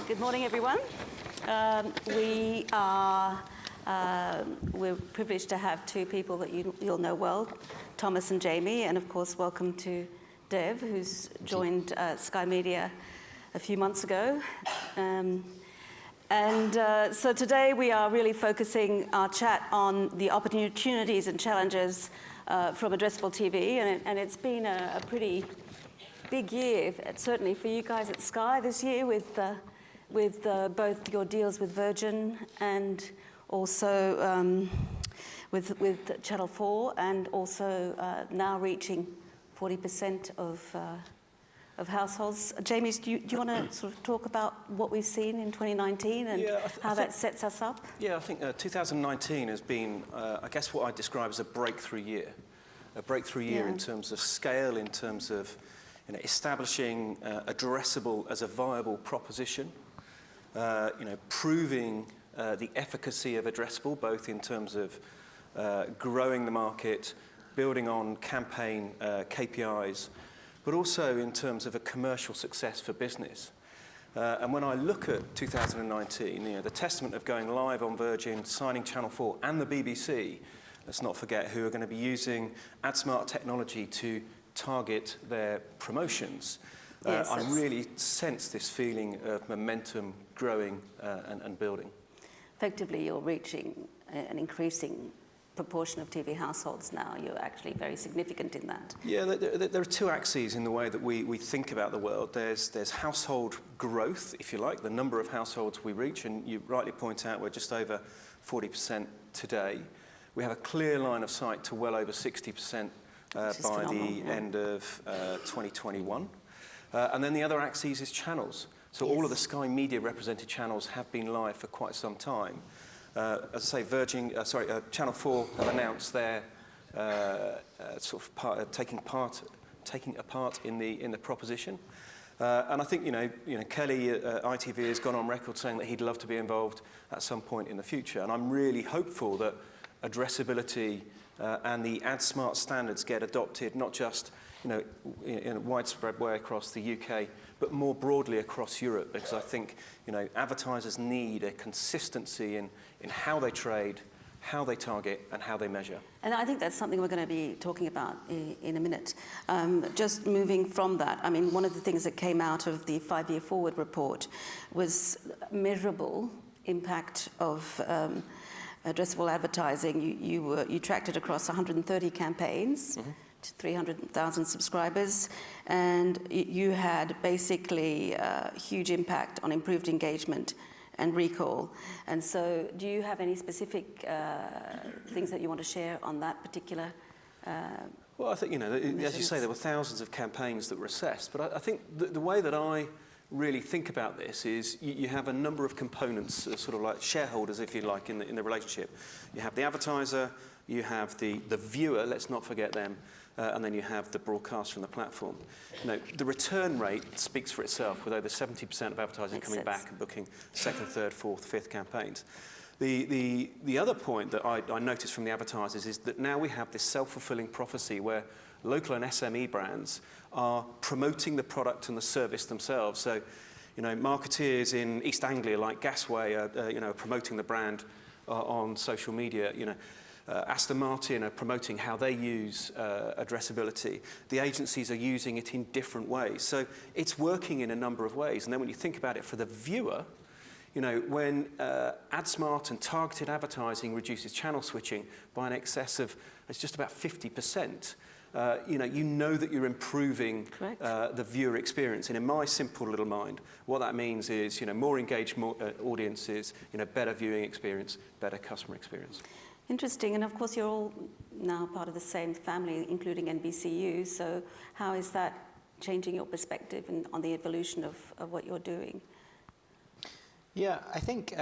Good morning, everyone. We're privileged to have two people that you'll know well, Thomas and Jamie, and of course, welcome to Dev, who's joined Sky Media a few months ago. So today we are really focusing our chat on the opportunities and challenges from Addressable TV, and it's been a pretty big year, certainly for you guys at Sky this year, with both your deals with Virgin and also with Channel 4, and also now reaching 40% of households. Jamie, do you want to sort of talk about what we've seen in 2019 and how that sets us up? Yeah, I think 2019 has been, I guess, what I describe as a breakthrough year. A breakthrough year in terms of scale, in terms of establishing addressable as a viable proposition, proving the efficacy of addressable, both in terms of growing the market, building on campaign KPIs, but also in terms of a commercial success for business. And when I look at 2019, the testament of going live on Virgin, signing Channel 4 and the BBC, let's not forget, who are going to be using AdSmart technology to target their promotions. I really sense this feeling of momentum growing and building. Effectively, you're reaching an increasing proportion of TV households now. You're actually very significant in that. Yeah, there are two axes in the way that we think about the world. There's household growth, if you like, the number of households we reach, and you rightly point out we're just over 40% today. We have a clear line of sight to well over 60% by the end of 2021. And then the other axis is channels. So all of the Sky Media represented channels have been live for quite some time. As I say, Channel 4 have announced their taking a part in the proposition. And I think Kelly at ITV has gone on record saying that he'd love to be involved at some point in the future. And I'm really hopeful that addressability and the AdSmart standards get adopted, not just in a widespread way across the UK, but more broadly across Europe, because I think advertisers need a consistency in how they trade, how they target, and how they measure. And I think that's something we're going to be talking about in a minute. Just moving from that, I mean, one of the things that came out of the 5-year forward report was measurable impact of addressable advertising. You tracked it across 130 campaigns, to 300,000 subscribers, and you had basically a huge impact on improved engagement and recall. And so do you have any specific things that you want to share on that particular Well, I think, as you say, there were thousands of campaigns that were assessed, but I think the way that I really think about this is you have a number of components, sort of like shareholders, if you like, in the relationship. You have the advertiser, you have the viewer, let's not forget them, and then you have the broadcaster from the platform. The return rate speaks for itself, with over 70% of advertising coming back and booking second, third, fourth, fifth campaigns. The other point that I noticed from the advertisers is that now we have this self-fulfilling prophecy where local and SME brands are promoting the product and the service themselves. So, marketeers in East Anglia, like Gasway, are promoting the brand on social media. Aston Martin are promoting how they use addressability. The agencies are using it in different ways. So it's working in a number of ways. And then when you think about it for the viewer, when AdSmart and targeted advertising reduces channel switching by an excess of, it's just about 50%, you know that you're improving the viewer experience. And in my simple little mind, what that means is, more engaged audiences, better viewing experience, better customer experience. Interesting, and of course you're all now part of the same family, including NBCU, so how is that changing your perspective on the evolution of what you're doing? Yeah, I think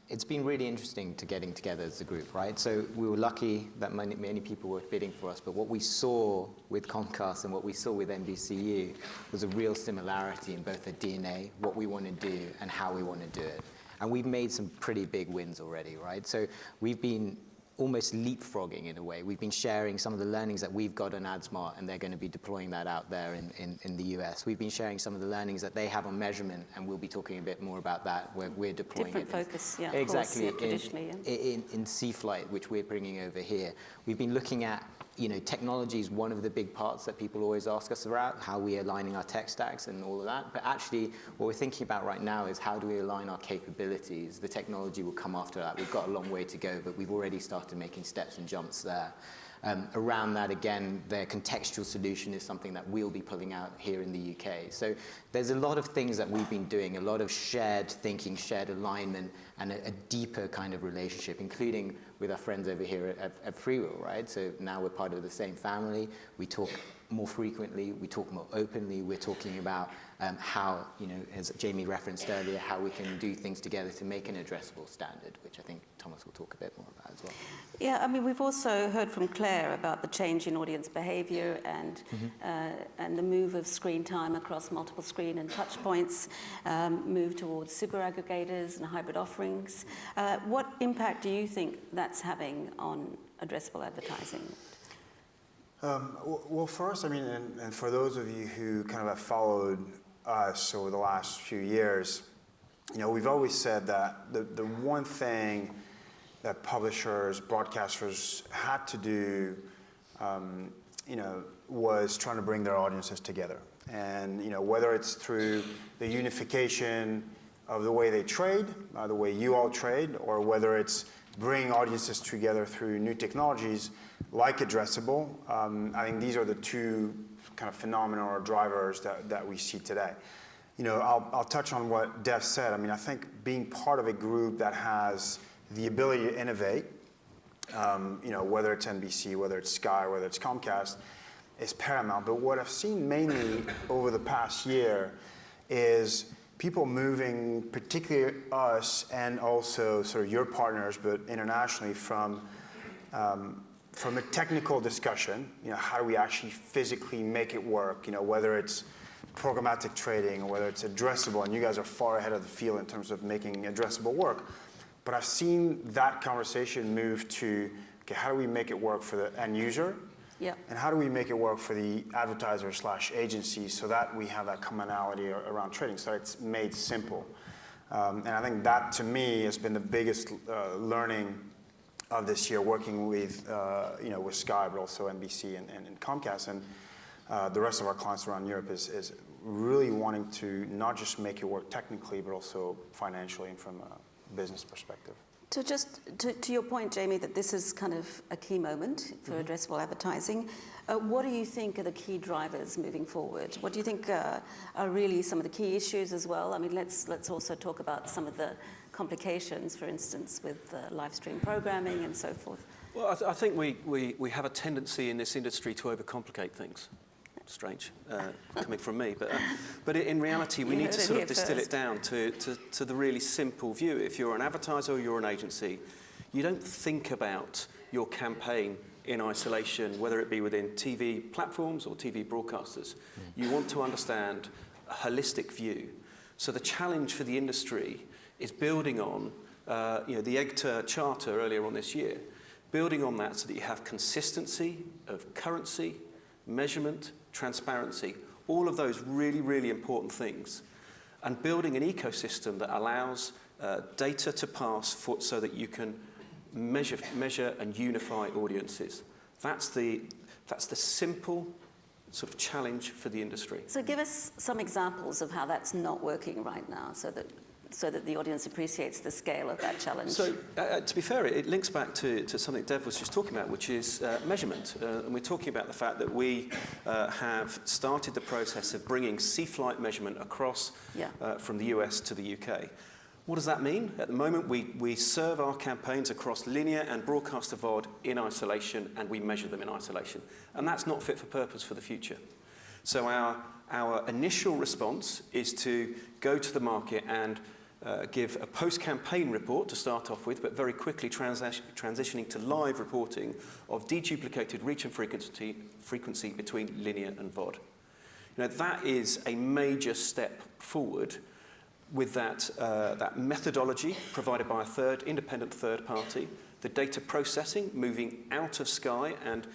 it's been really interesting to getting together as a group, right? So we were lucky that many people were bidding for us, but what we saw with Comcast and what we saw with NBCU was a real similarity in both the DNA, what we want to do, and how we want to do it. And we've made some pretty big wins already, right? So we've been almost leapfrogging in a way. We've been sharing some of the learnings that we've got on AdSmart, and they're going to be deploying that out there in the US. We've been sharing some of the learnings that they have on measurement, and we'll be talking a bit more about that, where we're deploying Different it. focus, yeah, Exactly, of course, yeah, traditionally. in sea flight, which we're bringing over here. We've been looking at, technology is one of the big parts that people always ask us about, how we're aligning our tech stacks and all of that. But actually, what we're thinking about right now is how do we align our capabilities? The technology will come after that. We've got a long way to go, but we've already started making steps and jumps there. Around that, again, the contextual solution is something that we'll be pulling out here in the UK. So there's a lot of things that we've been doing, a lot of shared thinking, shared alignment, and a deeper kind of relationship, including with our friends over here at FreeWheel, right? So now we're part of the same family. We talk more frequently, we talk more openly. We're talking about how, as Jamie referenced earlier, how we can do things together to make an addressable standard, which I think Thomas will talk a bit more about as well. Yeah, I mean, we've also heard from Claire about the change in audience behavior and the move of screen time across multiple screen and touch points, move towards super aggregators and hybrid offerings. What impact do you think that's having on addressable advertising? Well, for us, I mean, and for those of you who kind of have followed us over the last few years, we've always said that the one thing that publishers, broadcasters had to do, was trying to bring their audiences together. And, whether it's through the unification of the way they trade, the way you all trade, or whether it's bringing audiences together through new technologies like addressable, I think these are the two kind of phenomena or drivers that we see today. I'll touch on what Dev said. I mean, I think being part of a group that has the ability to innovate, whether it's NBC, whether it's Sky, whether it's Comcast, is paramount. But what I've seen mainly over the past year is people moving, particularly us and also sort of your partners, but internationally, from a technical discussion, how do we actually physically make it work, whether it's programmatic trading or whether it's addressable, and you guys are far ahead of the field in terms of making addressable work. But I've seen that conversation move to, okay, how do we make it work for the end user? Yeah. And how do we make it work for the advertiser/agency so that we have that commonality around trading, so it's made simple. And I think that, to me, has been the biggest learning of this year, working with with Sky, but also NBC and Comcast, and the rest of our clients around Europe is really wanting to not just make it work technically, but also financially and from a business perspective. So just to your point, Jamie, that this is kind of a key moment for addressable advertising, what do you think are the key drivers moving forward? What do you think are really some of the key issues as well? I mean, let's also talk about some of the complications, for instance, with live stream programming and so forth. Well, I think we have a tendency in this industry to overcomplicate things. Strange, coming from me, but in reality, we need to sort of distill it down to the really simple view. If you're an advertiser or you're an agency, you don't think about your campaign in isolation, whether it be within TV platforms or TV broadcasters. You want to understand a holistic view. So the challenge for the industry is building on, the EGTA Charter earlier on this year, building on that so that you have consistency of currency, measurement, transparency, all of those really, really important things, and building an ecosystem that allows data to pass so that you can measure and unify audiences. That's the simple sort of challenge for the industry. So give us some examples of how that's not working right now, so that the audience appreciates the scale of that challenge. So, to be fair, it links back to something Dev was just talking about, which is measurement. And we're talking about the fact that we have started the process of bringing sea-flight measurement across from the US to the UK. What does that mean? At the moment, we serve our campaigns across linear and broadcaster VOD in isolation, and we measure them in isolation. And that's not fit for purpose for the future. So our initial response is to go to the market and give a post-campaign report to start off with, but very quickly transitioning to live reporting of deduplicated reach and frequency between linear and VOD. That is a major step forward with that methodology provided by a independent third party the data processing moving out of Sky and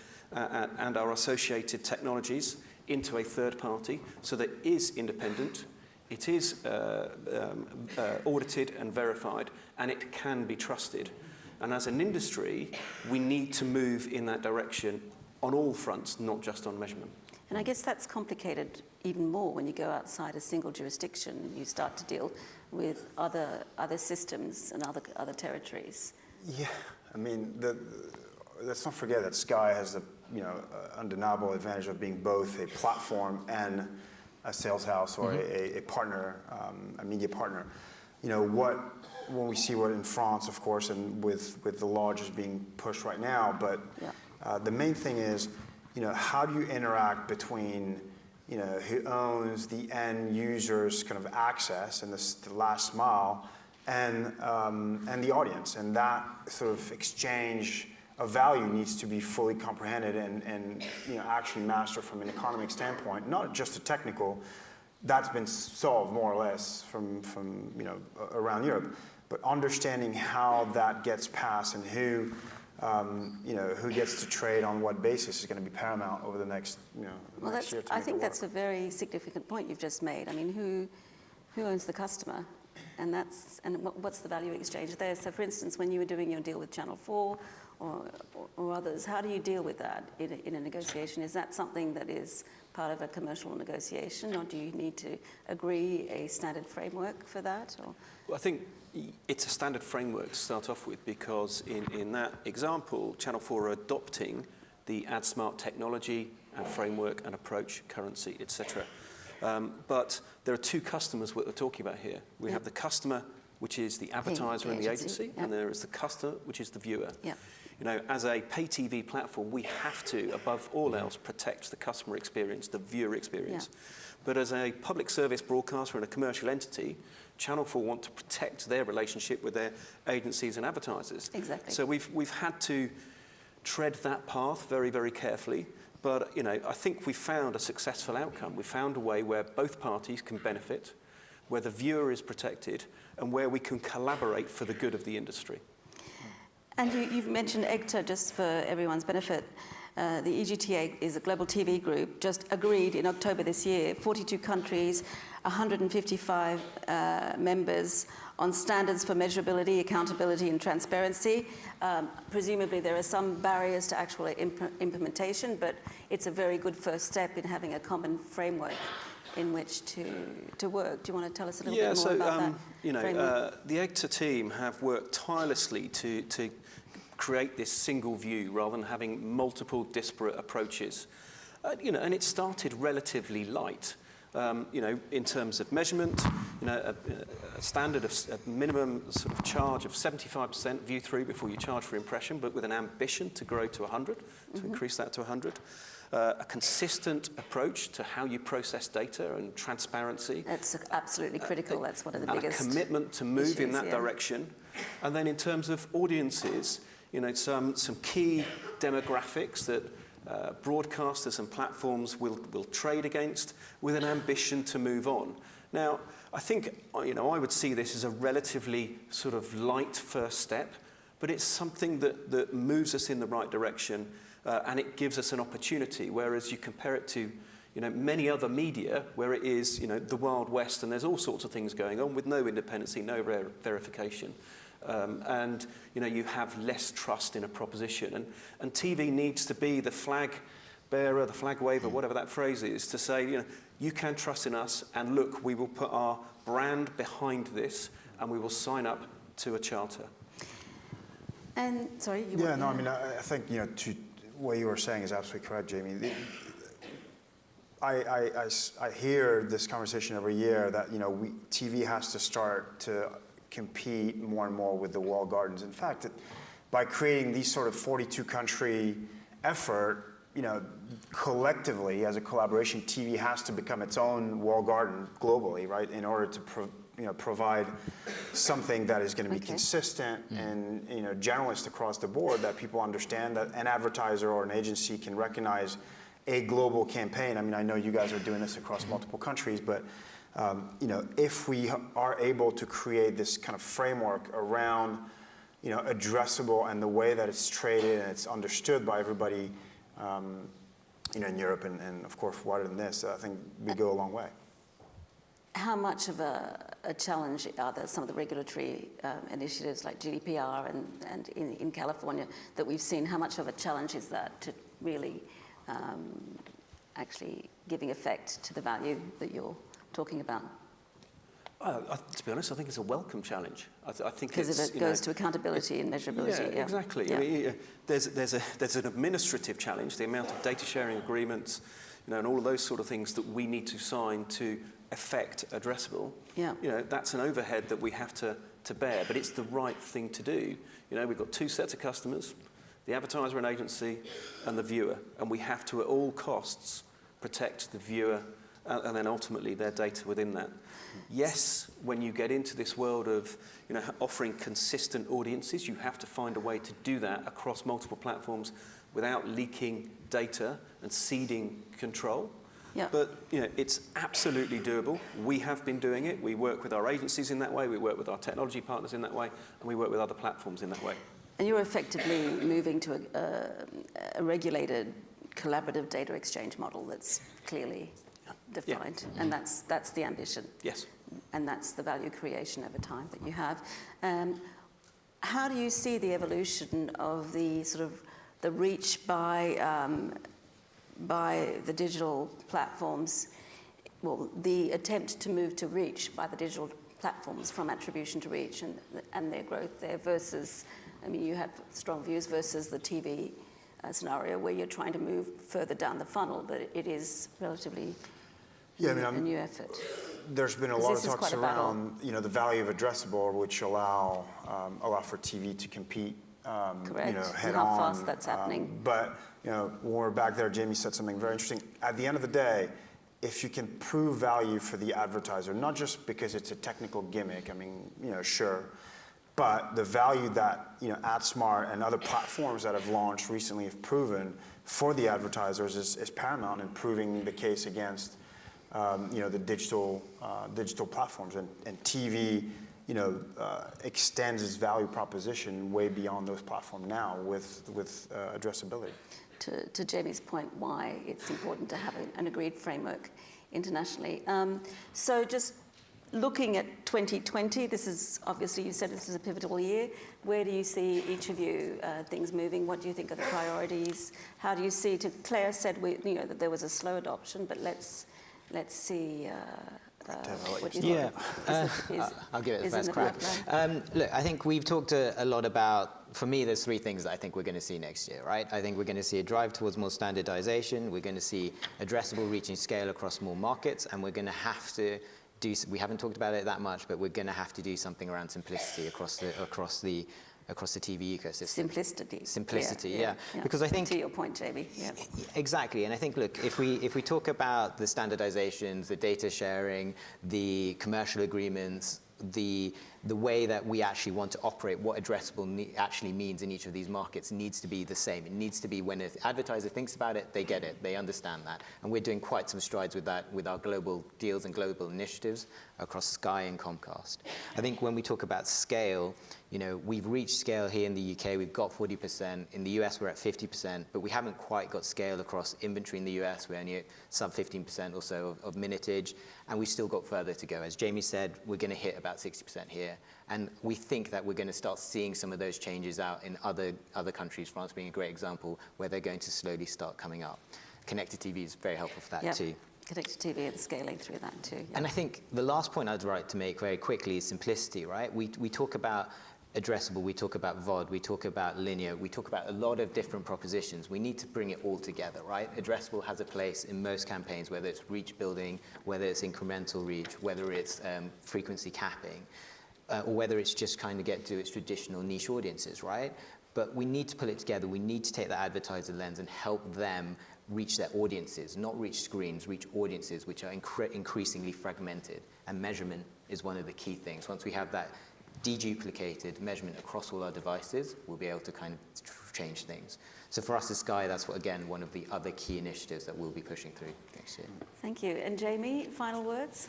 our associated technologies into a third party, so that it is independent, it is audited and verified, and it can be trusted. And as an industry, we need to move in that direction on all fronts, not just on measurement. And I guess that's complicated even more when you go outside a single jurisdiction. You start to deal with other systems and other territories. Yeah, I mean, let's not forget that Sky has the undeniable advantage of being both a platform and a sales house or a partner, a media partner. When we see what in France, of course, and with the largest being pushed right now, but the main thing is, how do you interact between, who owns the end user's kind of access and the last mile, and the audience, and that sort of exchange of value needs to be fully comprehended and actually mastered from an economic standpoint, not just a technical. That's been solved more or less from around Europe, but understanding how that gets passed and who gets to trade on what basis is going to be paramount over the next next year. I think that's a very significant point you've just made. I mean, who owns the customer, and what's the value exchange there? So, for instance, when you were doing your deal with Channel 4 or others, how do you deal with that in a negotiation? Is that something that is part of a commercial negotiation, or do you need to agree a standard framework for that? Or? Well, I think it's a standard framework to start off with, because in that example, Channel 4 are adopting the AdSmart technology and framework and approach, currency, etc. But there are two customers we're talking about here. We have the customer, which is the advertiser and the agency, and there is the customer, which is the viewer. As a pay TV platform, we have to, above all else, protect the customer experience, the viewer experience. But as a public service broadcaster and a commercial entity, Channel 4 want to protect their relationship with their agencies and advertisers. Exactly. So we've had to tread that path very, very carefully. But I think we found a successful outcome. We found a way where both parties can benefit, where the viewer is protected, and where we can collaborate for the good of the industry. And you've mentioned EGTA, just for everyone's benefit. The EGTA is a global TV group, just agreed in October this year, 42 countries, 155 members on standards for measurability, accountability and transparency. Presumably there are some barriers to actual implementation, but it's a very good first step in having a common framework in which to work. Do you want to tell us a little bit more about that framework? The EGTA team have worked tirelessly to create this single view rather than having multiple disparate approaches. And it started relatively light. In terms of measurement, a standard of a minimum sort of charge of 75% view through before you charge for impression, but with an ambition to grow to 100, to increase that to 100. A consistent approach to how you process data and transparency. That's absolutely critical. That's one of the biggest A commitment to move issues, in that direction. And then in terms of audiences, some key demographics that broadcasters and platforms will trade against, with an ambition to move on. Now, I think, I would see this as a relatively sort of light first step, but it's something that moves us in the right direction, and it gives us an opportunity, whereas you compare it to many other media where it is the Wild West, and there's all sorts of things going on with no independency, no verification. And you have less trust in a proposition, and TV needs to be the flag bearer, the flag waver, whatever that phrase is, to say you can trust in us, and look, we will put our brand behind this, and we will sign up to a charter. And sorry, I think to what you were saying is absolutely correct, Jamie. I hear this conversation every year that TV has to start to compete more and more with the walled gardens. In fact, by creating these sort of 42-country effort, collectively as a collaboration, TV has to become its own walled garden globally, right? In order to provide something that is going to be consistent and generalist across the board, that people understand, that an advertiser or an agency can recognize a global campaign. I mean, I know you guys are doing this across multiple countries, but if we are able to create this kind of framework around addressable and the way that it's traded and it's understood by everybody, in Europe and of course wider than this, I think we go a long way. How much of a challenge are there some of the regulatory initiatives like GDPR and in California that we've seen? How much of a challenge is that to really actually giving effect to the value that you're talking about? To be honest, I think it's a welcome challenge. I think because it goes to accountability and measurability. Yeah, exactly. Yeah. I mean, there's an administrative challenge, the amount of data sharing agreements, and all of those sort of things that we need to sign to affect addressable. Yeah. That's an overhead that we have to bear, but it's the right thing to do. We've got two sets of customers, the advertiser and agency and the viewer, and we have to at all costs protect the viewer and then ultimately their data within that. Yes, when you get into this world of offering consistent audiences, you have to find a way to do that across multiple platforms without leaking data and ceding control. Yeah. But it's absolutely doable. We have been doing it. We work with our agencies in that way. We work with our technology partners in that way, and we work with other platforms in that way. And you're effectively moving to a regulated collaborative data exchange model that's clearly defined, and that's the ambition. Yes. And that's the value creation over time that you have. How do you see the evolution of the sort of the reach by the digital platforms? Well, the attempt to move to reach by the digital platforms from attribution to reach and their growth there versus, you have strong views versus the TV scenario where you're trying to move further down the funnel, but it is relatively a new effort. There's been a lot of talks around the value of addressable, which allow for TV to compete Correct. head and how on. fast that's happening. But when we're back there, Jamie said something very interesting. At the end of the day, if you can prove value for the advertiser, not just because it's a technical gimmick, sure, but the value that AdSmart and other platforms that have launched recently have proven for the advertisers is paramount in proving the case against the digital platforms, and TV extends its value proposition way beyond those platforms now with addressability. To Jamie's point, why it's important to have an agreed framework internationally. So just looking at 2020, this is obviously, you said this is a pivotal year. Where do you see each of you things moving? What do you think are the priorities? How do you see? Claire said that there was a slow adoption, but let's see. What do you think? I'll give it the first crack. Look, I think we've talked a lot about. For me, there's three things that I think we're going to see next year, right? I think we're going to see a drive towards more standardization. We're going to see addressable reaching scale across more markets, and we're going to have to we haven't talked about it that much, but we're going to have to do something around simplicity across the TV ecosystem. Simplicity, yeah. Because I think, to your point, Jamie. Yeah. Exactly, and I think, look, if we talk about the standardizations, the data sharing, the commercial agreements, the way that we actually want to operate, what addressable actually means in each of these markets needs to be the same. It needs to be when an advertiser thinks about it, they get it, they understand that. And we're doing quite some strides with that with our global deals and global initiatives across Sky and Comcast. I think when we talk about scale, we've reached scale here in the UK, we've got 40%. In the US, we're at 50%, but we haven't quite got scale across inventory in the US. We're only at sub 15% or so of minutage, and we've still got further to go. As Jamie said, we're going to hit about 60% here. And we think that we're going to start seeing some of those changes out in other countries, France being a great example, where they're going to slowly start coming up. Connected TV is very helpful for that too. Connected TV and scaling through that too. Yep. And I think the last point I'd like to make very quickly is simplicity, right? We talk about addressable, we talk about VOD, we talk about linear, we talk about a lot of different propositions. We need to bring it all together, right? Addressable has a place in most campaigns, whether it's reach building, whether it's incremental reach, whether it's frequency capping, or whether it's just kind of get to its traditional niche audiences, right? But we need to pull it together. We need to take that advertiser lens and help them reach their audiences, not reach screens, reach audiences, which are increasingly fragmented. And measurement is one of the key things. Once we have that deduplicated measurement across all our devices, we'll be able to kind of change things. So for us at Sky, that's one of the other key initiatives that we'll be pushing through next year. Thank you. And Jamie, final words?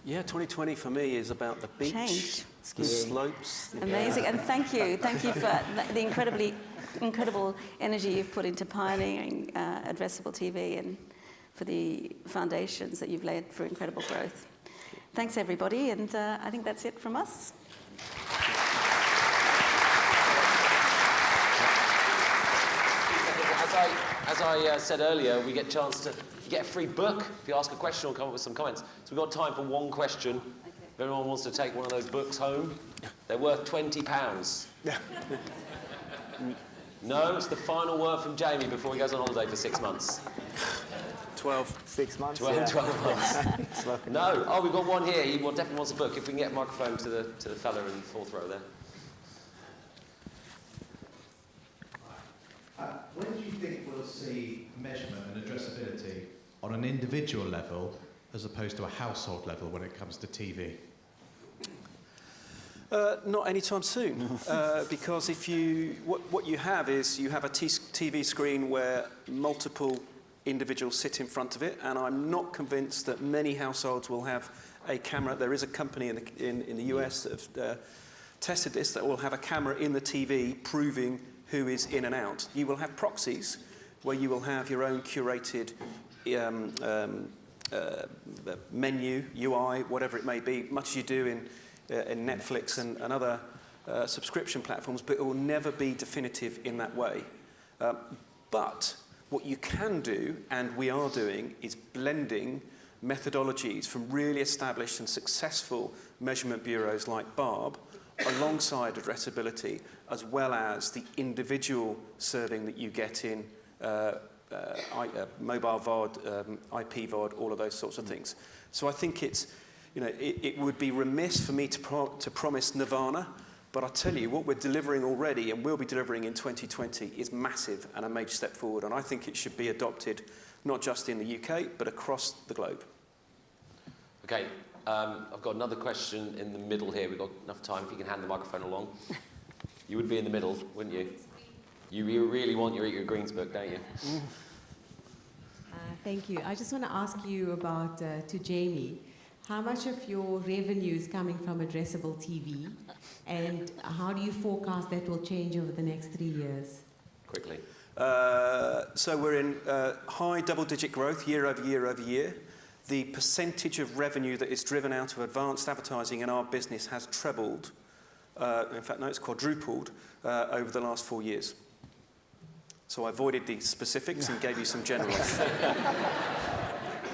Yeah, 2020 for me is about the beach, Change. the slopes. Amazing, and thank you for the incredible energy you've put into pioneering Addressable TV and for the foundations that you've laid for incredible growth. Thanks, everybody, and I think that's it from us. As I said earlier, we get a chance to get a free book if you ask a question or come up with some comments. So we've got time for one question. If anyone wants to take one of those books home, they're worth £20. No, it's the final word from Jamie before he goes on holiday for 6 months. 12. 6 months? 12 months. No. Oh, we've got one here. He definitely wants a book. If we can get a microphone to the fella in the fourth row there. When do you think we'll see measurement and addressability on an individual level as opposed to a household level when it comes to TV? Not anytime soon, because what you have is you have a TV screen where multiple individuals sit in front of it, and I'm not convinced that many households will have a camera. There is a company in the US that have tested this that will have a camera in the TV proving who is in and out. You will have proxies where you will have your own curated menu, UI, whatever it may be, much as you do in Netflix and other subscription platforms, but it will never be definitive in that way. But what you can do, and we are doing, is blending methodologies from really established and successful measurement bureaus like Barb alongside addressability, as well as the individual serving that you get in mobile VOD, IP VOD, all of those sorts of things. So I think it's, it would be remiss for me to promise nirvana, but I tell you, what we're delivering already and will be delivering in 2020 is massive and a major step forward, and I think it should be adopted not just in the UK, but across the globe. Okay, I've got another question in the middle here. We've got enough time if you can hand the microphone along. You would be in the middle, wouldn't you? You really want your Eat Your Greens book, don't you? Thank you. I just want to ask you about, to Jamie, how much of your revenue is coming from Addressable TV, and how do you forecast that will change over the next 3 years? Quickly. So we're in high double-digit growth year over year over year. The percentage of revenue that is driven out of advanced advertising in our business has trebled. In fact, no, it's quadrupled over the last 4 years. So I avoided the specifics and gave you some generals.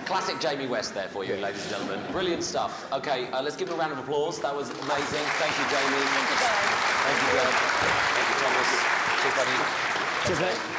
Classic Jamie West there for you, ladies and gentlemen. Brilliant stuff. Okay, let's give him a round of applause. That was amazing. Thank you, Jamie. Thank you, guys. Thank you, Greg. Thank you, Thomas. Cheers, buddy. Cheers, mate.